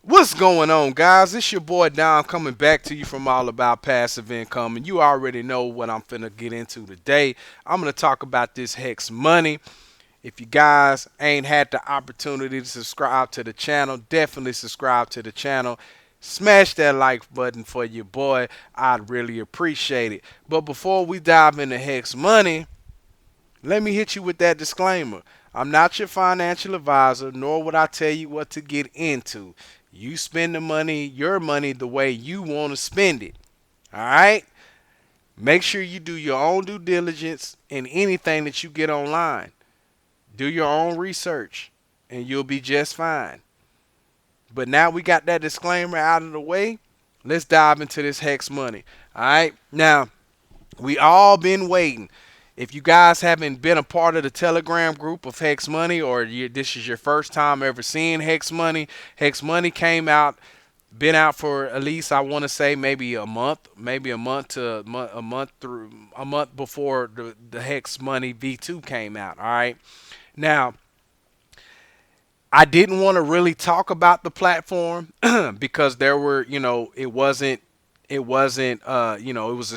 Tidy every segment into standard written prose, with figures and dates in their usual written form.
What's going on, guys? It's your boy Dom coming back to you from All About Passive Income, and you already know what I'm finna get into today. I'm gonna talk about this Hex money. If you guys ain't had the opportunity to subscribe to the channel, definitely subscribe to the channel. Smash that like button for your boy. I'd really appreciate it. But before we dive into Hex money, let me hit you with that disclaimer. I'm not your financial advisor, nor would I tell you what to get into. You spend the money, your money, the way you want to spend it. All right? Make sure you do your own due diligence in anything that you get online. Do your own research, and you'll be just fine. But now we got that disclaimer out of the way. Let's dive into this Hex money. All right? Now, we all been waiting. If you guys haven't been a part of the Telegram group of Hex Money, or this is your first time ever seeing Hex Money came out, been out for at least I want to say maybe a month to a month through a month before the Hex Money V2 came out. All right, now I didn't want to really talk about the platform because there were, it was a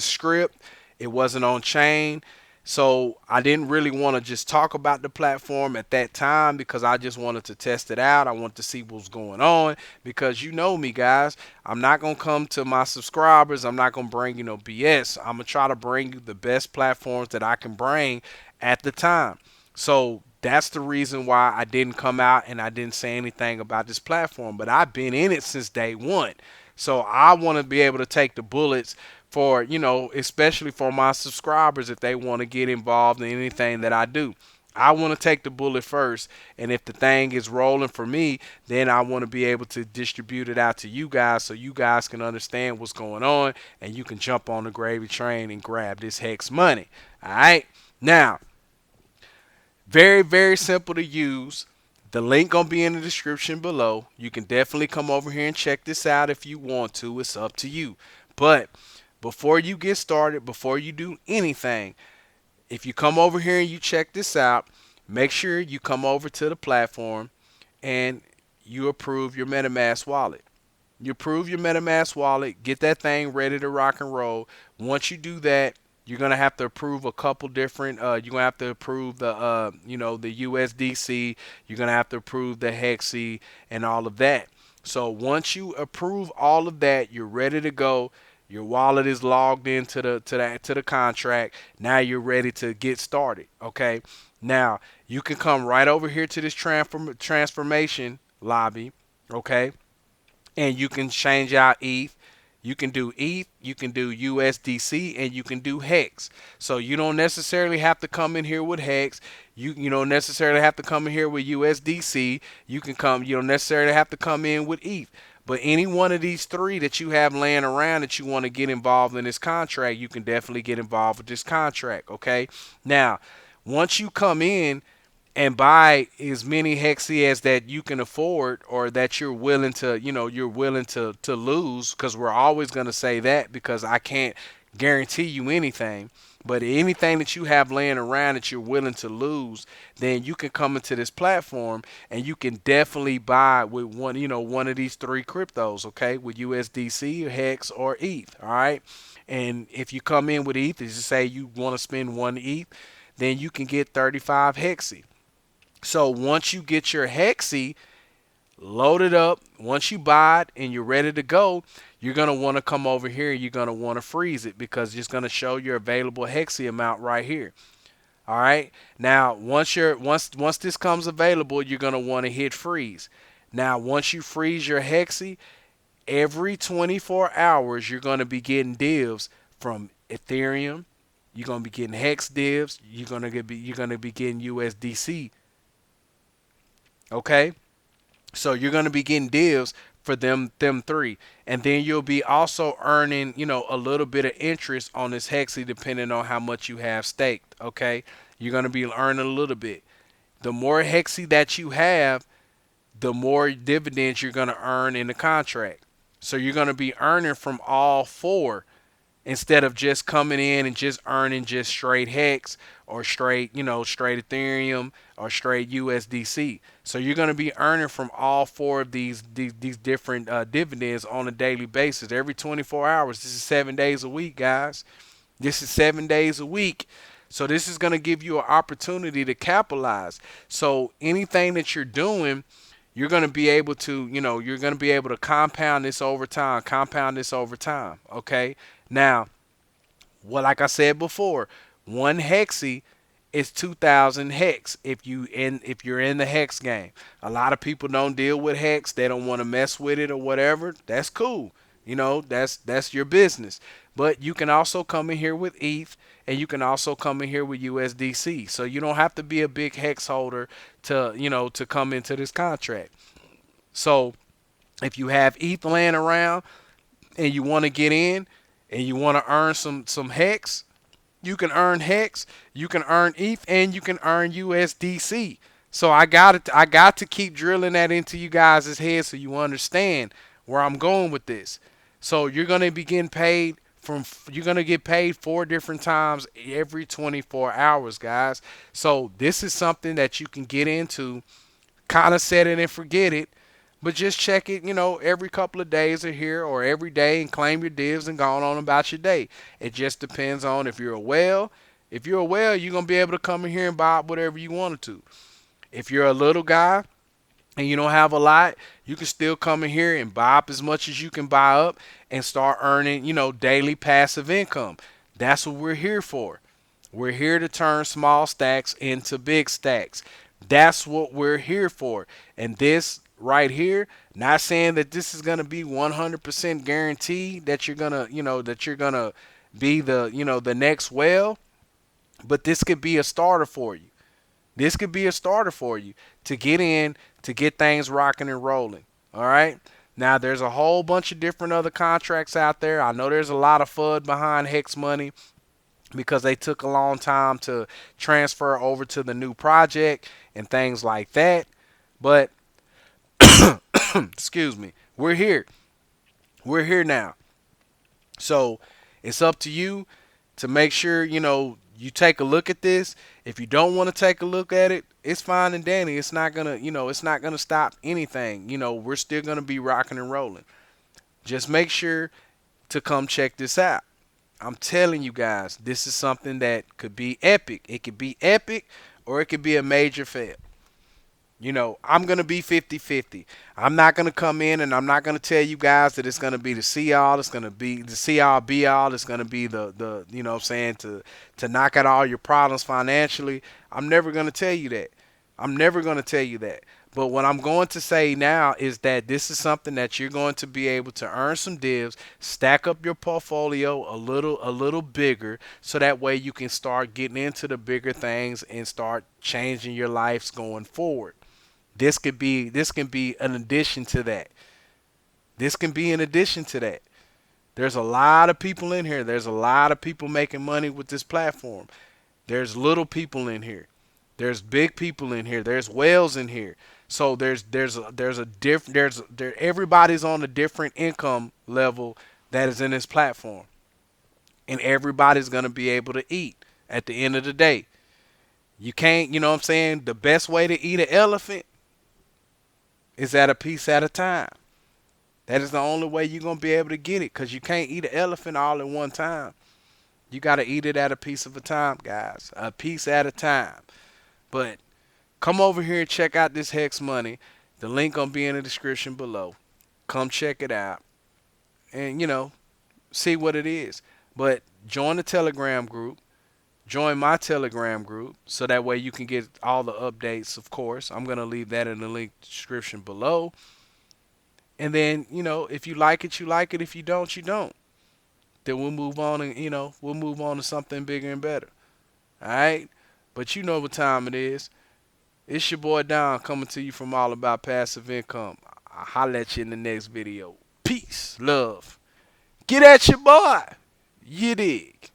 script. It wasn't on chain. So I didn't really want to just talk about the platform at that time because I just wanted to test it out. I wanted to see what's going on because you know me, guys. I'm not going to come to my subscribers. I'm not going to bring you no BS. I'm going to try to bring you the best platforms that I can bring at the time. So that's the reason why I didn't come out and I didn't say anything about this platform. But I've been in it since day one. So I want to be able to take the bullets for, especially for my subscribers if they want to get involved in anything that I do. I want to take the bullet first, and if the thing is rolling for me, then I want to be able to distribute it out to you guys so you guys can understand what's going on and you can jump on the gravy train and grab this Hex money. All right? Now, very, very simple to use. The link gonna be in the description below. You can definitely come over here and check this out if you want to. It's up to you. But before you get started, before you do anything, if you come over here and you check this out, make sure you come over to the platform and you approve your MetaMask wallet. You approve your MetaMask wallet, get that thing ready to rock and roll. Once you do that, you're gonna have to approve a couple different. You're gonna have to approve the USDC. You're gonna have to approve the Hexi and all of that. So once you approve all of that, you're ready to go. Your wallet is logged into the contract. Now you're ready to get started. Okay. Now you can come right over here to this transformation lobby. Okay, and you can change out ETH. You can do ETH, you can do USDC, and you can do Hex. So you don't necessarily have to come in here with Hex. You don't necessarily have to come in here with USDC. You don't necessarily have to come in with ETH. But any one of these three that you have laying around that you want to get involved in this contract, you can definitely get involved with this contract. Okay. Now, once you come in and buy as many hexi as that you can afford or that you're willing to lose, because we're always going to say that because I can't guarantee you anything, but anything that you have laying around that you're willing to lose, then you can come into this platform and you can definitely buy with one of these three cryptos, okay, with USDC, Hex, or ETH. All right, and if you come in with ETH, as you say you want to spend one ETH, then you can get 35 hexi. So once you get your Hexi loaded up, once you buy it and you're ready to go, you're going to want to come over here and you're going to want to freeze it because it's going to show your available Hexi amount right here. All right. Now, once this comes available, you're going to want to hit freeze. Now, once you freeze your Hexi, every 24 hours you're going to be getting divs from Ethereum. You're going to be getting Hex divs. You're going to be getting USDC. Okay? So you're going to be getting divs for them three. And then you'll be also earning, a little bit of interest on this Hexi depending on how much you have staked. Okay? You're going to be earning a little bit. The more Hexi that you have, the more dividends you're going to earn in the contract. So you're going to be earning from all four. instead of just coming in and just earning just straight hex or straight, straight Ethereum or straight USDC. So you're going to be earning from all four of these different dividends on a daily basis every 24 hours. This is 7 days a week, guys. This is 7 days a week. So this is going to give you an opportunity to capitalize. So anything that you're doing, you're going to be able to, you're going to be able to compound this over time, Okay. Now, like I said before, one hexy is 2,000 hex if you're in the hex game. A lot of people don't deal with hex. They don't want to mess with it or whatever. That's cool. That's your business. But you can also come in here with ETH, and you can also come in here with USDC. So you don't have to be a big hex holder to come into this contract. So if you have ETH laying around and you want to get in and you want to earn some hex, you can earn hex, you can earn ETH, and you can earn USDC. So I got to keep drilling that into you guys' head so you understand where I'm going with this. So you're gonna be getting paid you're gonna get paid 4 different times every 24 hours, guys. So this is something that you can get into, kind of set it and forget it, but just check it, every couple of days or here or every day and claim your divs and go on about your day. It just depends on if you're a whale. If you're a whale, you're going to be able to come in here and buy whatever you wanted to. If you're a little guy and you don't have a lot, you can still come in here and buy up as much as you can buy up and start earning, daily passive income. That's what we're here for. We're here to turn small stacks into big stacks. That's what we're here for. And this right here, not saying that this is going to be 100% guaranteed that you're going to, be the next whale, but this could be a starter for you. This could be a starter for you to get in, to get things rocking and rolling. All right. Now, there's a whole bunch of different other contracts out there. I know there's a lot of FUD behind Hex Money because they took a long time to transfer over to the new project and things like that. But, excuse me, we're here. We're here now. So it's up to you to make sure, you take a look at this. If you don't want to take a look at it, it's fine and dandy. It's not gonna, it's not gonna stop anything. We're still gonna be rocking and rolling. Just make sure to come check this out. I'm telling you guys, this is something that could be epic. It could be epic or it could be a major fail. I'm going to be 50-50. I'm not going to come in and I'm not going to tell you guys that it's going to be the see all. It's going to be the see all be all. It's going to be the what I'm saying, to knock out all your problems financially. I'm never going to tell you that. I'm never going to tell you that. But what I'm going to say now is that this is something that you're going to be able to earn some divs, stack up your portfolio a little bigger, so that way you can start getting into the bigger things and start changing your lives going forward. This can be an addition to that. This can be an addition to that. There's a lot of people in here. There's a lot of people making money with this platform. There's little people in here. There's big people in here. There's whales in here. So everybody's on a different income level that is in this platform. And everybody's going to be able to eat at the end of the day. You can't, what I'm saying? The best way to eat an elephant is at a piece at a time. That is the only way you're going to be able to get it, because you can't eat an elephant all at one time. You got to eat it at a piece of a time, guys. A piece at a time. But come over here and check out this Hex Money. The link going to be in the description below. Come check it out and, see what it is. But join the Telegram group. Join my Telegram group so that way you can get all the updates, of course. I'm going to leave that in the link description below. And then, if you like it, you like it. If you don't, you don't. Then we'll move on and, we'll move on to something bigger and better. All right? But you know what time it is. It's your boy Don coming to you from All About Passive Income. I'll holler at you in the next video. Peace, love. Get at your boy. You dig.